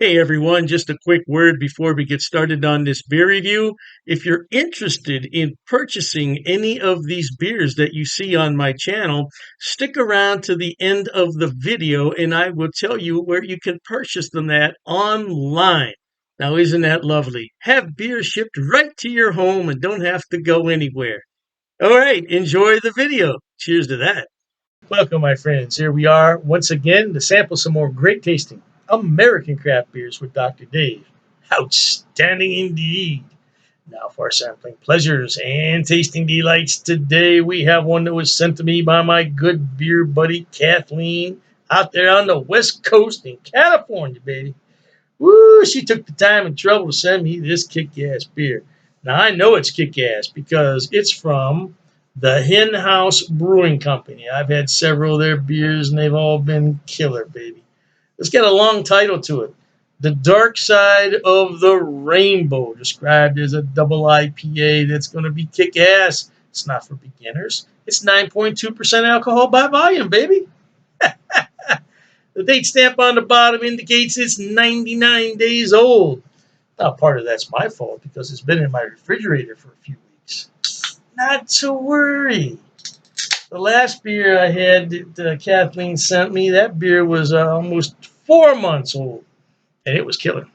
Hey everyone, just a quick word before we get started on this beer review. If you're interested in purchasing any of these beers that you see on my channel, stick around to the end of the video and I will tell you where you can purchase them at online. Now, isn't that lovely? Have beer shipped right to your home and don't have to go anywhere. All right, enjoy the video. Cheers to that. Welcome, my friends. Here we are once again to sample some more great tasting American craft beers with Dr. Dave. Outstanding indeed. Now for our sampling pleasures and tasting delights. Today we have one that was sent to me by my good beer buddy Kathleen out there on the West Coast in California, baby. Woo, she took the time and trouble to send me this kick-ass beer. Now, I know it's kick-ass because it's from the HenHouse Brewing Company. I've had several of their beers, and they've all been killer, baby. It's got a long title to it. The Dark Side of the Rainbow, described as a double IPA that's going to be kick-ass. It's not for beginners. It's 9.2% alcohol by volume, baby. The date stamp on the bottom indicates it's 99 days old. Now, part of that's my fault because it's been in my refrigerator for a few weeks. Not to worry. The last beer I had that Kathleen sent me, that beer was almost 4 months old, and it was killer.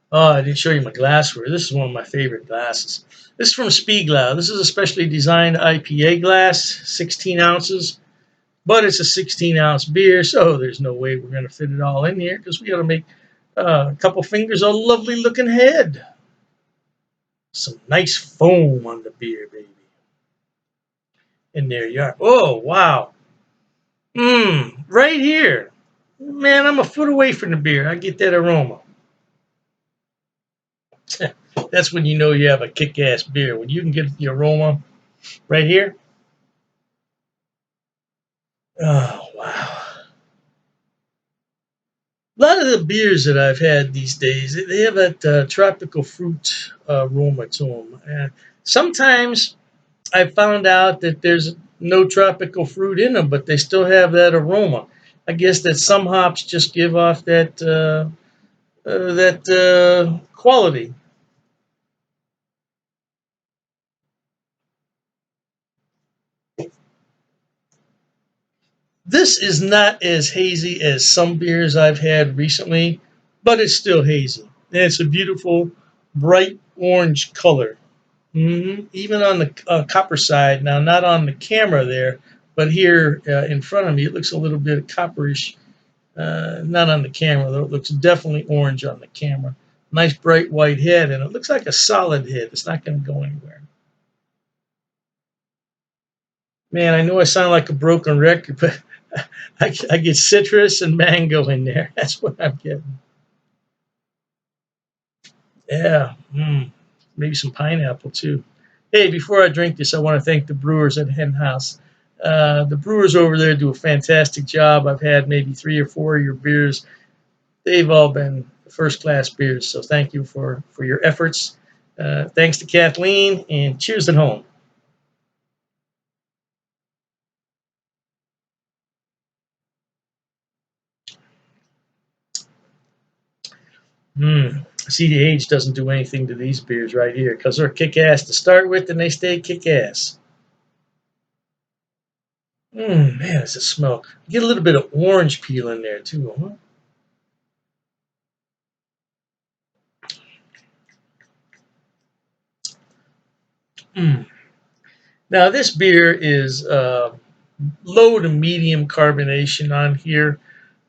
Oh, I didn't show you my glassware. This is one of my favorite glasses. This is from Spieglau. This is a specially designed IPA glass, 16 ounces. But it's a 16-ounce beer, so there's no way we're going to fit it all in here because we got to make a couple fingers a lovely-looking head. Some nice foam on the beer, baby. And there you are. Oh, wow. Right here. Man, I'm a foot away from the beer. I get that aroma. That's when you know you have a kick-ass beer. When you can get the aroma right here. Oh, wow. A lot of the beers that I've had these days, they have that tropical fruit aroma to them. And sometimes I found out that there's no tropical fruit in them, but they still have that aroma. I guess that some hops just give off that quality. This is not as hazy as some beers I've had recently, but it's still hazy. And it's a beautiful, bright orange color. Even on the copper side, now not on the camera there, but here in front of me, it looks a little bit copperish. Not on the camera, though. It looks definitely orange on the camera. Nice bright white head, and it looks like a solid head. It's not going to go anywhere. Man, I know I sound like a broken record, but I get citrus and mango in there. That's what I'm getting. Yeah, maybe some pineapple too. Hey, before I drink this, I want to thank the brewers at HenHouse. The brewers over there do a fantastic job. I've had maybe 3 or 4 of your beers. They've all been first-class beers, so thank you for your efforts. Thanks to Kathleen, and cheers at home. See, the age doesn't do anything to these beers right here because they're kick-ass to start with, and they stay kick-ass. Man, it's a smell. Get a little bit of orange peel in there too, huh? Now this beer is low to medium carbonation on here.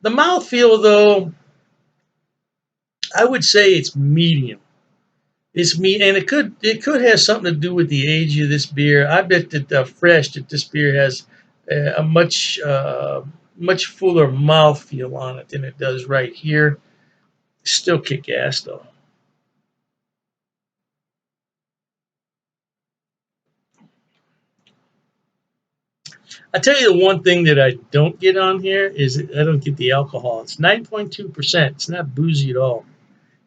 The mouthfeel, though, I would say it's medium. It's and it could have something to do with the age of this beer. I bet that fresh that this beer has a much fuller mouthfeel on it than it does right here. Still kick ass though. I tell you the one thing that I don't get on here is I don't get the alcohol. It's 9.2%. It's not boozy at all.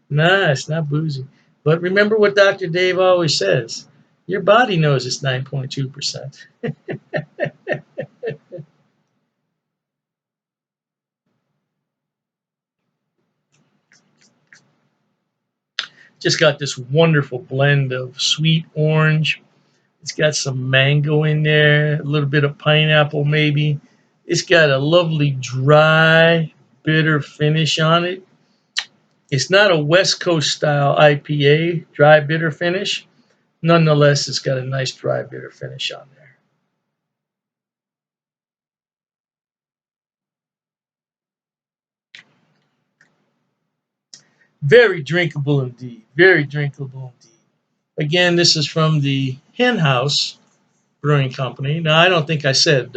Nah, it's not boozy. But remember what Dr. Dave always says. Your body knows it's 9.2%. Just got this wonderful blend of sweet orange. It's got some mango in there, a little bit of pineapple maybe. It's got a lovely dry, bitter finish on it. It's not a West Coast style IPA, dry, bitter finish. Nonetheless, it's got a nice dry, bitter finish on there. Very drinkable indeed. Very drinkable indeed. Again, this is from the HenHouse Brewing Company. Now, I don't think I said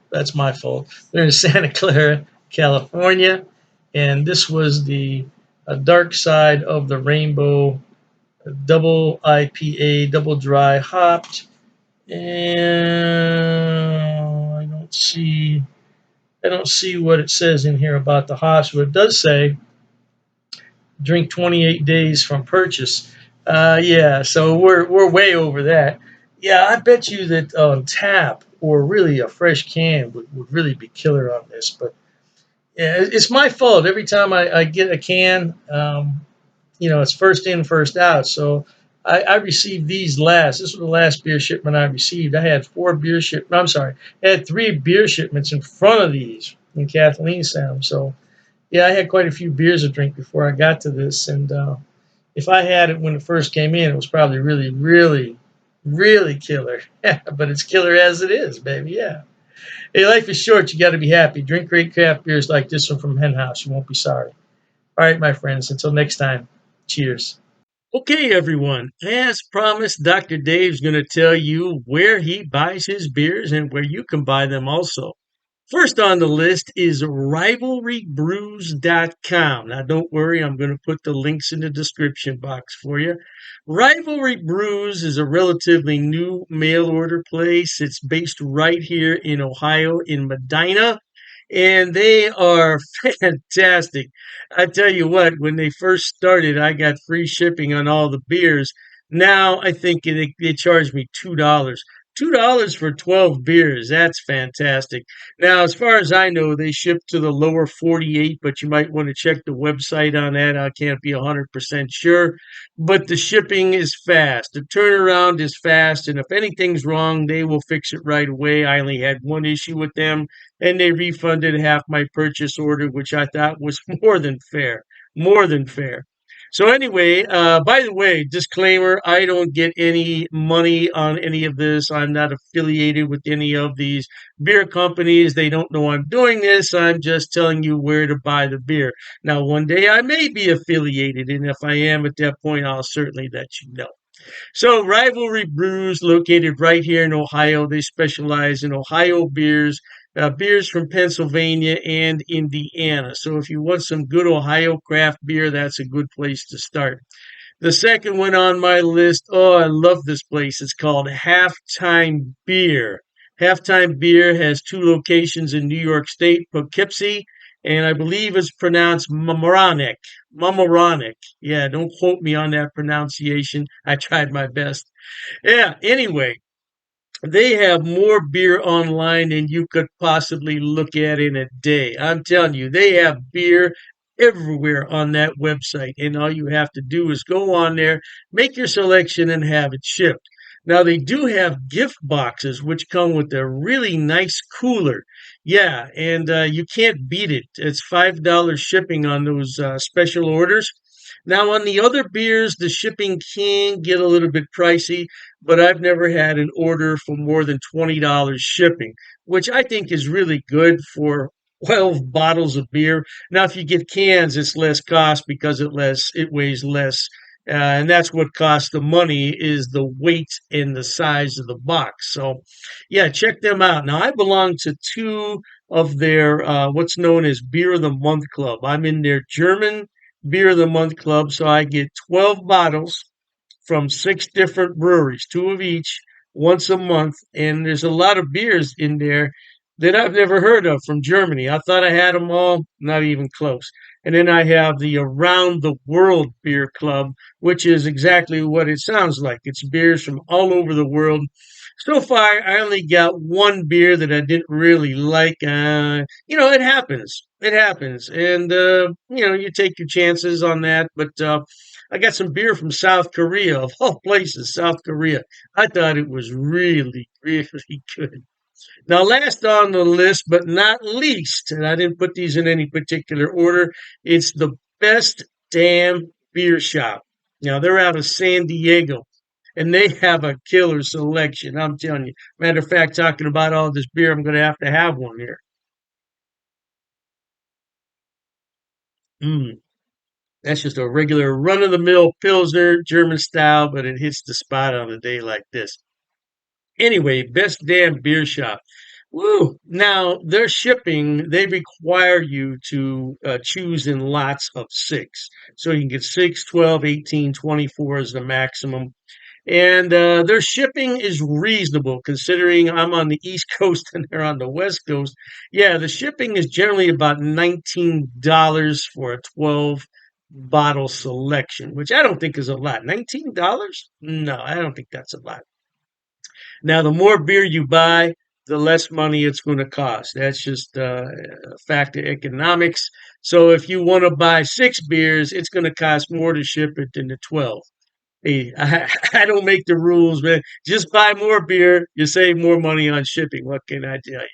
that's my fault. They're in Santa Clara, California, and this was the dark side of the rainbow double IPA, double dry hopped, and I don't see what it says in here about the hops, but it does say drink 28 days from purchase. Yeah, so we're way over that. Yeah, I bet you that on tap or really a fresh can would really be killer on this. But yeah, it's my fault. Every time I get a can, it's first in, first out. So I received these last. This was the last beer shipment I received. I had four beer ship. I'm sorry, I had three beer shipments in front of these when Kathleen sent them. So yeah, I had quite a few beers to drink before I got to this. And if I had it when it first came in, it was probably really, really, really killer. But it's killer as it is, baby. Yeah. Hey, life is short. You got to be happy. Drink great craft beers like this one from HenHouse. You won't be sorry. All right, my friends. Until next time. Cheers. Okay, everyone. As promised, Dr. Dave's going to tell you where he buys his beers and where you can buy them also. First on the list is rivalrybrews.com. Now, don't worry, I'm going to put the links in the description box for you. Rivalry Brews is a relatively new mail order place. It's based right here in Ohio, in Medina, and they are fantastic. I tell you what, when they first started, I got free shipping on all the beers. Now I think they charge me $2. $2 for 12 beers. That's fantastic. Now, as far as I know, they ship to the lower 48, but you might want to check the website on that. I can't be 100% sure. But the shipping is fast. The turnaround is fast. And if anything's wrong, they will fix it right away. I only had one issue with them, and they refunded half my purchase order, which I thought was more than fair. More than fair. So anyway, by the way, disclaimer, I don't get any money on any of this. I'm not affiliated with any of these beer companies. They don't know I'm doing this. I'm just telling you where to buy the beer. Now, one day I may be affiliated, and if I am at that point, I'll certainly let you know. So, Rivalry Brews, located right here in Ohio, they specialize in Ohio beers, beers from Pennsylvania and Indiana. So, if you want some good Ohio craft beer, that's a good place to start. The second one on my list, oh, I love this place. It's called Halftime Beer. Halftime Beer has two locations in New York State, Poughkeepsie, and I believe it's pronounced Mamaroneck. Mamaroneck. Yeah, don't quote me on that pronunciation. I tried my best. Yeah, anyway, they have more beer online than you could possibly look at in a day. I'm telling you, they have beer everywhere on that website. And all you have to do is go on there, make your selection, and have it shipped. Now, they do have gift boxes, which come with a really nice cooler. Yeah, and you can't beat it. It's $5 shipping on those special orders. Now, on the other beers, the shipping can get a little bit pricey, but I've never had an order for more than $20 shipping, which I think is really good for 12 bottles of beer. Now, if you get cans, it's less cost because it weighs less. And that's what costs the money is the weight and the size of the box. So, yeah, check them out. Now, I belong to two of their what's known as Beer of the Month Club. I'm in their German Beer of the Month Club, so I get 12 bottles from six different breweries, two of each, once a month. And there's a lot of beers in there that I've never heard of from Germany. I thought I had them all, not even close. And then I have the Around the World Beer Club, which is exactly what it sounds like. It's beers from all over the world. So far, I only got one beer that I didn't really like. It happens. It happens. And, you take your chances on that. But I got some beer from South Korea, of all places, South Korea. I thought it was really, really good. Now, last on the list, but not least, and I didn't put these in any particular order, it's the Best Damn Beer Shop. Now, they're out of San Diego, and they have a killer selection. I'm telling you. Matter of fact, talking about all this beer, I'm going to have one here. Mm, that's just a regular run of the mill Pilsner, German style, but it hits the spot on a day like this. Anyway, Best Damn Beer Shop. Woo! Now, their shipping, they require you to choose in lots of six. So you can get 6, 12, 18, 24 is the maximum. And their shipping is reasonable considering I'm on the East Coast and they're on the West Coast. Yeah, the shipping is generally about $19 for a 12 bottle selection, which I don't think is a lot. $19? No, I don't think that's a lot. Now, the more beer you buy, the less money it's going to cost. That's just a fact of economics. So if you want to buy six beers, it's going to cost more to ship it than the 12. Hey, I don't make the rules, man. Just buy more beer. You save more money on shipping. What can I tell you?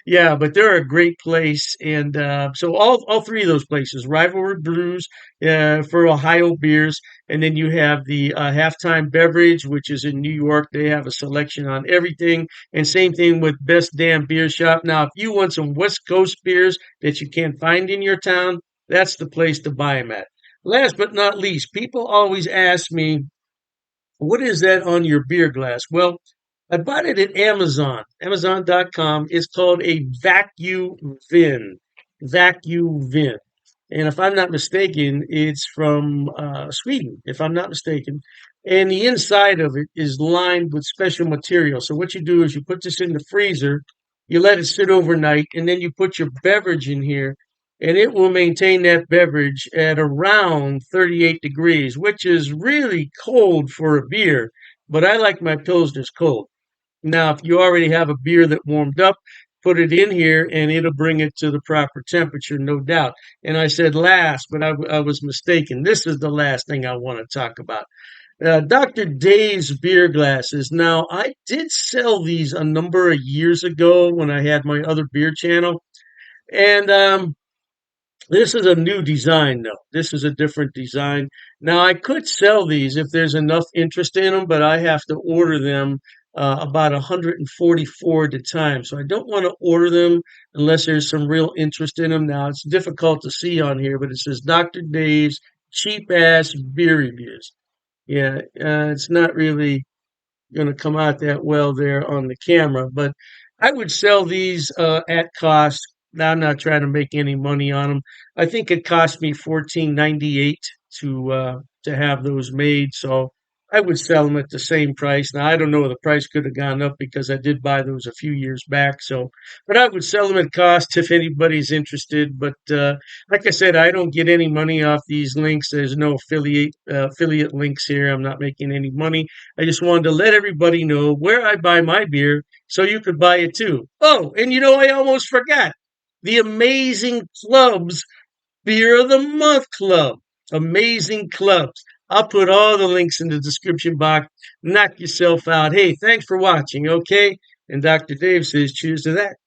Yeah, but they're a great place, and so all three of those places, Rivalry Brews for Ohio beers, and then you have the Halftime Beverage, which is in New York. They have a selection on everything, and same thing with Best Damn Beer Shop. Now, if you want some West Coast beers that you can't find in your town, that's the place to buy them at. Last but not least, people always ask me, what is that on your beer glass? Well, I bought it at Amazon, Amazon.com. It's called a vacuum vin. Vacuum vin. And if I'm not mistaken, it's from Sweden, if I'm not mistaken. And the inside of it is lined with special material. So what you do is you put this in the freezer, you let it sit overnight, and then you put your beverage in here, and it will maintain that beverage at around 38 degrees, which is really cold for a beer. But I like my pilsners cold. Now, if you already have a beer that warmed up, put it in here and it'll bring it to the proper temperature, no doubt. And I said last, but I was mistaken. This is the last thing I want to talk about. Dr. Dave's beer glasses. Now, I did sell these a number of years ago when I had my other beer channel. And this is a new design, though. This is a different design. Now, I could sell these if there's enough interest in them, but I have to order them about 144 at a time. So I don't want to order them unless there's some real interest in them. Now, it's difficult to see on here, but it says Dr. Dave's cheap ass beer reviews. Yeah, it's not really going to come out that well there on the camera. But I would sell these at cost. Now I'm not trying to make any money on them. I think it cost me 14.98 to have those made. So I would sell them at the same price. Now I don't know, the price could have gone up because I did buy those a few years back. So, but I would sell them at cost if anybody's interested. But like I said, I don't get any money off these links. There's no affiliate links here. I'm not making any money. I just wanted to let everybody know where I buy my beer so you could buy it too. Oh, and you know, I almost forgot the Amazing Clubs Beer of the Month Club. Amazing Clubs. I'll put all the links in the description box. Knock yourself out. Hey, thanks for watching, okay? And Dr. Dave says cheers to that.